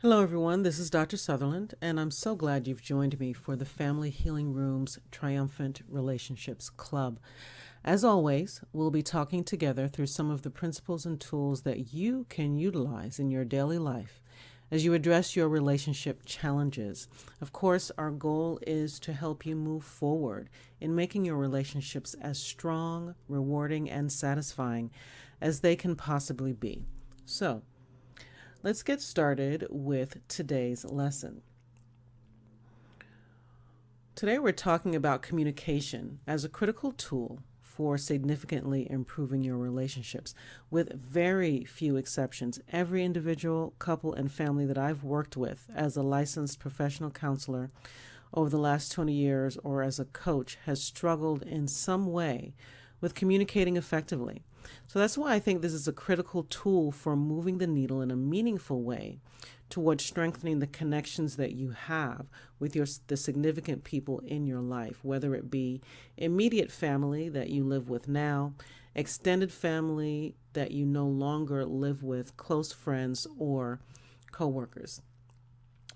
Hello, everyone. This is Dr. Sutherland, and I'm so glad you've joined me for the Family Healing Room's Triumphant Relationships Club. As always, we'll be talking together through some of the principles and tools that you can utilize in your daily life as you address your relationship challenges. Of course, our goal is to help you move forward in making your relationships as strong, rewarding, and satisfying as they can possibly be. So, let's get started with today's lesson. Today we're talking about communication as a critical tool for significantly improving your relationships. With very few exceptions, every individual, couple, and family that I've worked with as a licensed professional counselor over the last 20 years or as a coach has struggled in some way with communicating effectively. So that's why I think this is a critical tool for moving the needle in a meaningful way towards strengthening the connections that you have with the significant people in your life, whether it be immediate family that you live with now, extended family that you no longer live with, close friends, or coworkers.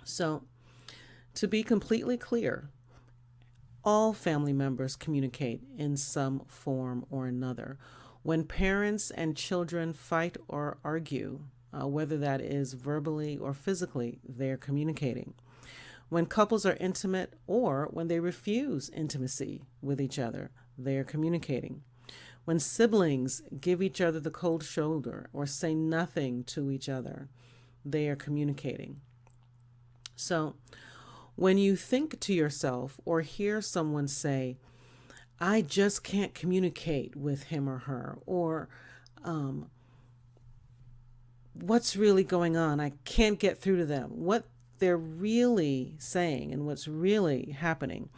So, to be completely clear, all family members communicate in some form or another. When parents and children fight or argue, whether that is verbally or physically, they're communicating. When couples are intimate or when they refuse intimacy with each other, they're communicating. When siblings give each other the cold shoulder or say nothing to each other, they are communicating. So, when you think to yourself or hear someone say, I just can't communicate with him or her, or what's really going on? I can't get through to them. What they're really saying and what's really happening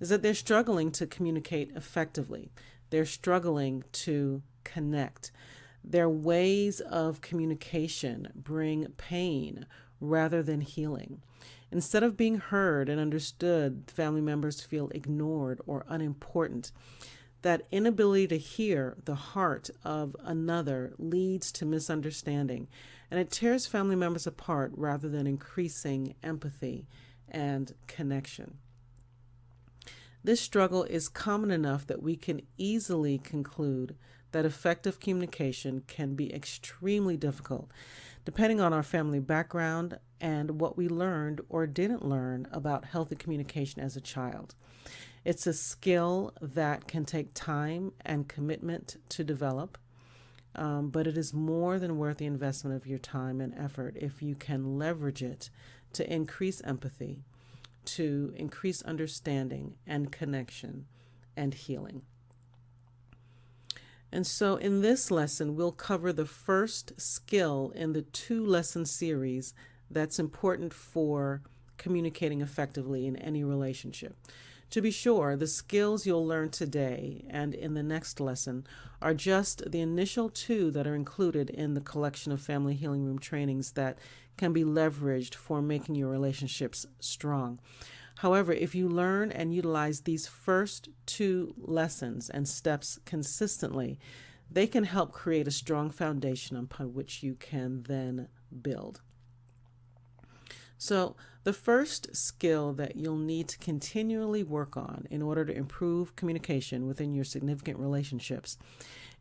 is that they're struggling to communicate effectively. They're struggling to connect. Their ways of communication bring pain rather than healing. Instead of being heard and understood, family members feel ignored or unimportant. That inability to hear the heart of another leads to misunderstanding, and it tears family members apart rather than increasing empathy and connection. This struggle is common enough that we can easily conclude that effective communication can be extremely difficult, depending on our family background and what we learned or didn't learn about healthy communication as a child. It's a skill that can take time and commitment to develop, but it is more than worth the investment of your time and effort if you can leverage it to increase empathy, to increase understanding and connection and healing. And so in this lesson, we'll cover the first skill in the 2-lesson series that's important for communicating effectively in any relationship. To be sure, the skills you'll learn today and in the next lesson are just the initial 2 that are included in the collection of Family Healing Room trainings that can be leveraged for making your relationships strong. However, if you learn and utilize these first 2 lessons and steps consistently, they can help create a strong foundation upon which you can then build. So, the first skill that you'll need to continually work on in order to improve communication within your significant relationships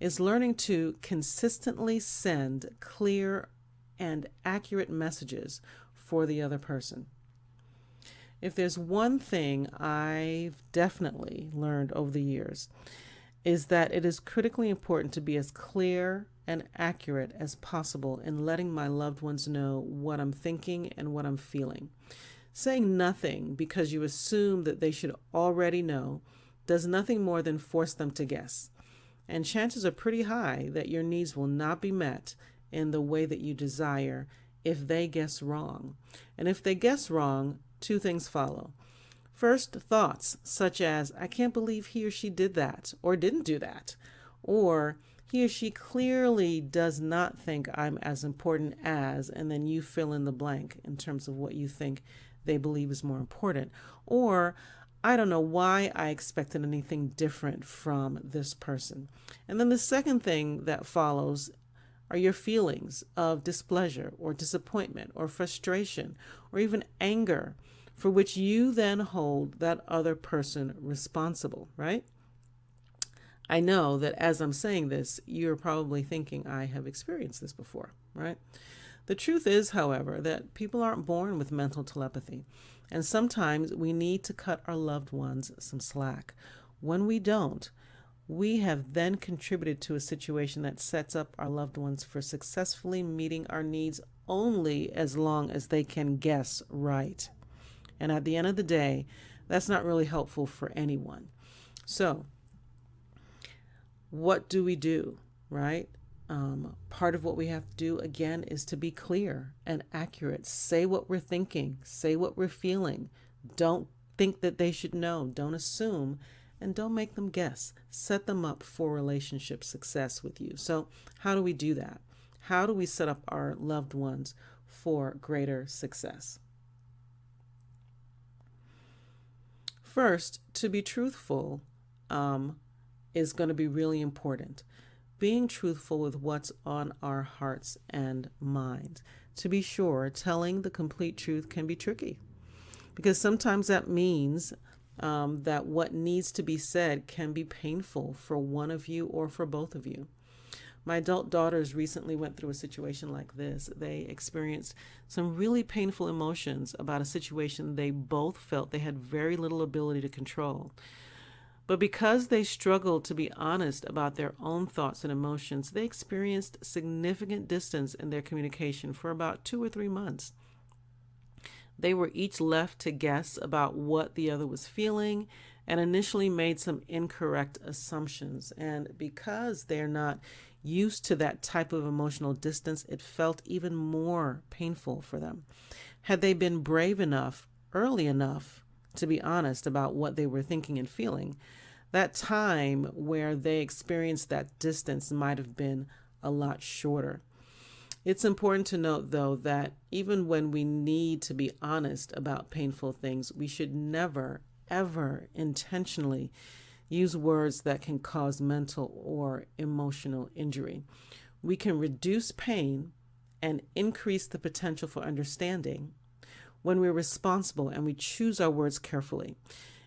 is learning to consistently send clear and accurate messages for the other person. If there's one thing I've definitely learned over the years, is that it is critically important to be as clear and accurate as possible in letting my loved ones know what I'm thinking and what I'm feeling. Saying nothing because you assume that they should already know does nothing more than force them to guess. And chances are pretty high that your needs will not be met in the way that you desire if they guess wrong. And if they guess wrong, 2 things follow. First, thoughts such as, I can't believe he or she did that or didn't do that, or he or she clearly does not think I'm as important as, and then you fill in the blank in terms of what you think they believe is more important. Or, I don't know why I expected anything different from this person. And then the second thing that follows are your feelings of displeasure or disappointment or frustration or even anger for which you then hold that other person responsible, right? I know that as I'm saying this, you're probably thinking I have experienced this before, right? The truth is, however, that people aren't born with mental telepathy, and sometimes we need to cut our loved ones some slack. When we don't, we have then contributed to a situation that sets up our loved ones for successfully meeting our needs only as long as they can guess right. And at the end of the day, that's not really helpful for anyone. So, what do we do, right? Part of what we have to do, again, is to be clear and accurate. Say what we're thinking, say what we're feeling. Don't think that they should know, don't assume, and don't make them guess. Set them up for relationship success with you. So, how do we do that? How do we set up our loved ones for greater success? First, to be truthful is going to be really important. Being truthful with what's on our hearts and minds. To be sure, telling the complete truth can be tricky because sometimes that means that what needs to be said can be painful for one of you or for both of you. My adult daughters recently went through a situation like this. They experienced some really painful emotions about a situation they both felt they had very little ability to control. But because they struggled to be honest about their own thoughts and emotions, they experienced significant distance in their communication for about 2 or 3 months. They were each left to guess about what the other was feeling and initially made some incorrect assumptions. And because they're not used to that type of emotional distance, it felt even more painful for them. Had they been brave enough, early enough, to be honest about what they were thinking and feeling, that time where they experienced that distance might have been a lot shorter. It's important to note, though, that even when we need to be honest about painful things, we should never, ever intentionally use words that can cause mental or emotional injury. We can reduce pain and increase the potential for understanding when we're responsible and we choose our words carefully.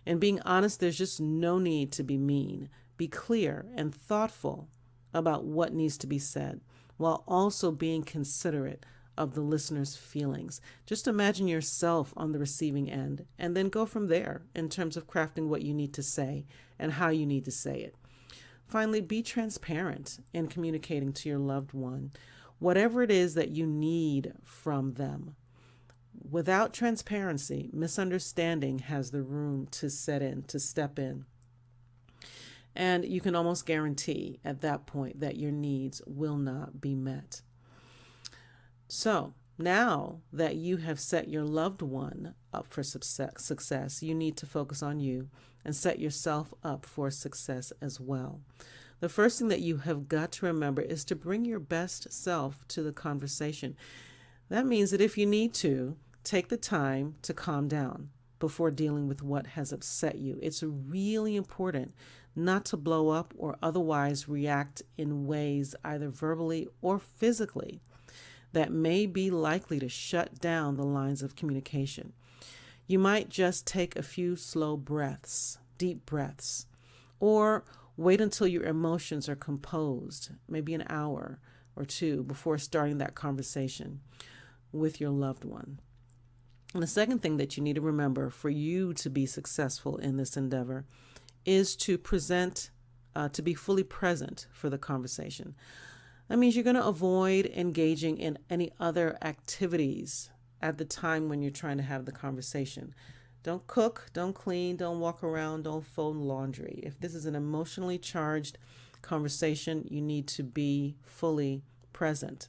And being honest, there's just no need to be mean. Be clear and thoughtful about what needs to be said, while also being considerate of the listener's feelings. Just imagine yourself on the receiving end and then go from there in terms of crafting what you need to say and how you need to say it. Finally, be transparent in communicating to your loved one whatever it is that you need from them. Without transparency, misunderstanding has the room to set in, to step in. And you can almost guarantee at that point that your needs will not be met. So now that you have set your loved one up for success, you need to focus on you and set yourself up for success as well. The first thing that you have got to remember is to bring your best self to the conversation. That means that if you need to, take the time to calm down before dealing with what has upset you. It's really important not to blow up or otherwise react in ways either verbally or physically that may be likely to shut down the lines of communication. You might just take a few slow breaths, deep breaths, or wait until your emotions are composed, maybe an hour or two before starting that conversation with your loved one. And the second thing that you need to remember for you to be successful in this endeavor is to to be fully present for the conversation. That means you're going to avoid engaging in any other activities at the time when you're trying to have the conversation. Don't cook, don't clean, don't walk around, don't fold laundry. If this is an emotionally charged conversation, you need to be fully present.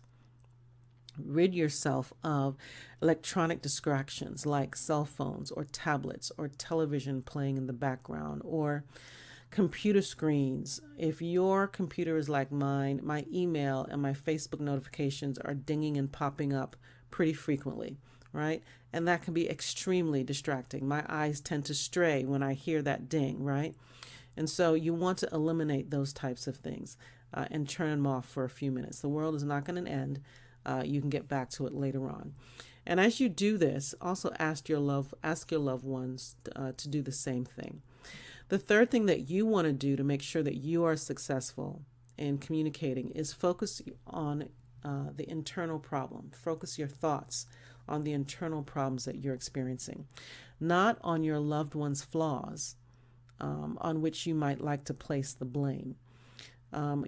Rid yourself of electronic distractions like cell phones or tablets or television playing in the background or computer screens. If your computer is like mine, my email and my Facebook notifications are dinging and popping up pretty frequently, right? And that can be extremely distracting. My eyes tend to stray when I hear that ding, right? And so you want to eliminate those types of things. and turn them off for a few minutes. The world is not going to end. You can get back to it later on. And as you do this, also ask your loved ones to do the same thing. The third thing that you want to do to make sure that you are successful in communicating is focus on the internal problem. Focus your thoughts on the internal problems that you're experiencing, not on your loved one's flaws, on which you might like to place the blame.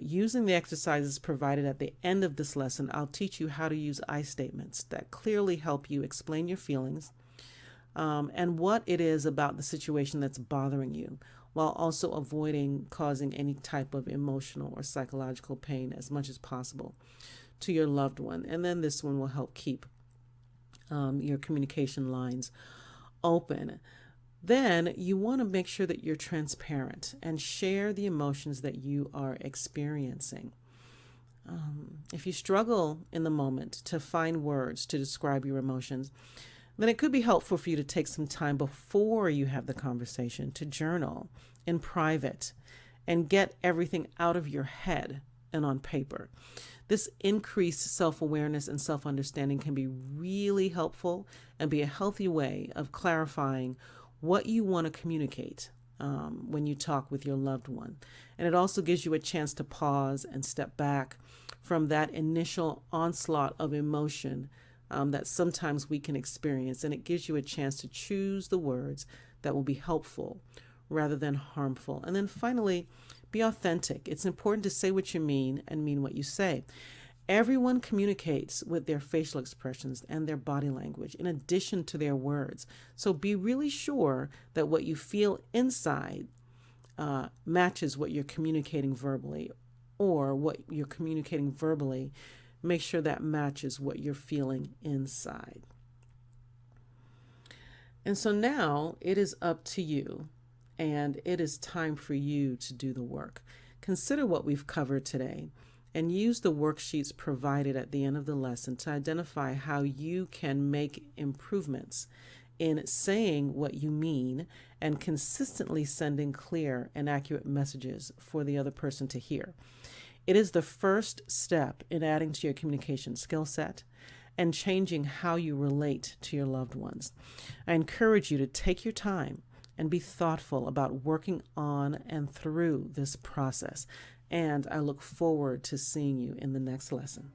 Using the exercises provided at the end of this lesson, I'll teach you how to use I statements that clearly help you explain your feelings and what it is about the situation that's bothering you, while also avoiding causing any type of emotional or psychological pain as much as possible to your loved one. And then this one will help keep your communication lines open. Then you want to make sure that you're transparent and share the emotions that you are experiencing. If you struggle in the moment to find words to describe your emotions, then it could be helpful for you to take some time before you have the conversation to journal in private and get everything out of your head and on paper. This increased self-awareness and self-understanding can be really helpful and be a healthy way of clarifying what you want to communicate when you talk with your loved one. And it also gives you a chance to pause and step back from that initial onslaught of emotion that sometimes we can experience. And it gives you a chance to choose the words that will be helpful rather than harmful. And then finally, be authentic. It's important to say what you mean and mean what you say. Everyone communicates with their facial expressions and their body language in addition to their words. So be really sure that what you feel inside matches what you're communicating verbally, or what you're communicating verbally, make sure that matches what you're feeling inside. And so now it is up to you, and it is time for you to do the work. Consider what we've covered today and use the worksheets provided at the end of the lesson to identify how you can make improvements in saying what you mean and consistently sending clear and accurate messages for the other person to hear. It is the first step in adding to your communication skill set and changing how you relate to your loved ones. I encourage you to take your time and be thoughtful about working on and through this process. And I look forward to seeing you in the next lesson.